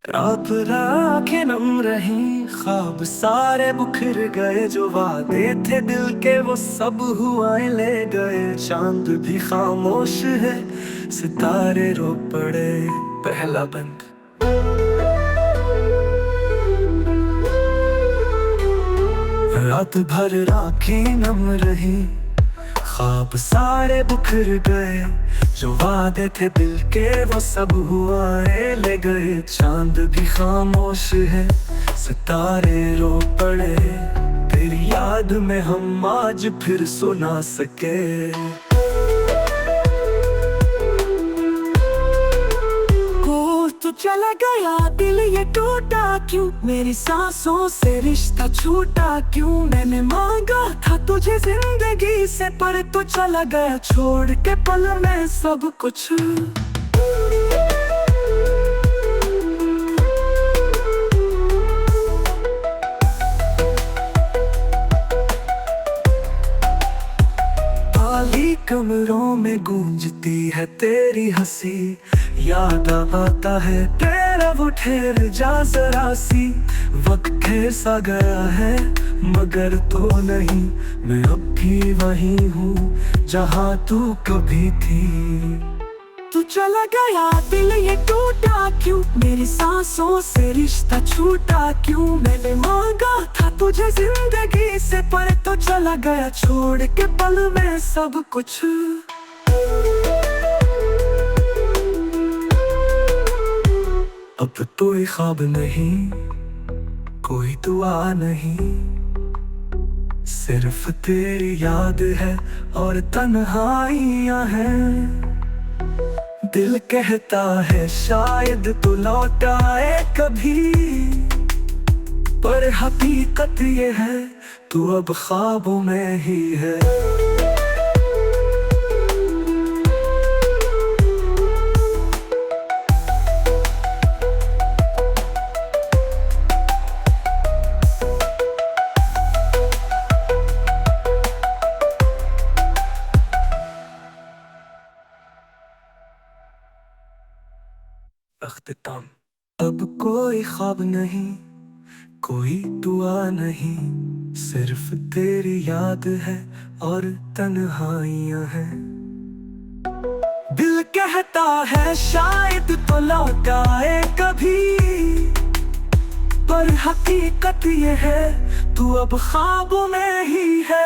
रात राखें नम रही, ख्वाब सारे बिखर गए। जो वादे थे दिल के वो सब हुआएं ले गए। चांद भी खामोश है, सितारे रो पड़े। पहला बंद। रात भर राखें नम रही, ख्वाब सारे बिखर गए। जो वादे थे दिल के वो सब हुआएं ले गए। चांद भी खामोश है, सितारे रो पड़े। तेरी याद में हम आज फिर सुना सके। तू चला गया, दिल ये टूटा क्यों? मेरी सांसों से रिश्ता छूटा क्यों? मैंने मांगा था तुझे जिंदगी से, पर तू चला गया छोड़ के पल में सब कुछ। खाली कमरों में गूंजती है तेरी हंसी। याद आता है तेरा वो ठहर जा जरा सी। वक्त ठहर सा गया है मगर तो नहीं। मैं अब भी वही हूँ जहाँ तू कभी थी। तू चला गया, दिल ये टूटा क्यों? मेरी सांसों से रिश्ता छूटा क्यों? मैंने मांगा था तुझे जिंदगी से, पर तो चला गया छोड़ के पल में सब कुछ। अब कोई ख्वाब नहीं, कोई दुआ नहीं, सिर्फ तेरी याद है और तन्हाइयां हैं। दिल कहता है शायद तू लौट आए कभी, पर हकीकत ये है तू अब ख्वाबों में ही है। अख्तिताम। अब कोई ख्वाब नहीं, कोई दुआ नहीं, सिर्फ तेरी याद है और तन्हाइयां हैं। दिल कहता है शायद तो लौट आए कभी, पर हकीकत ये है तू अब ख्वाबों में ही है।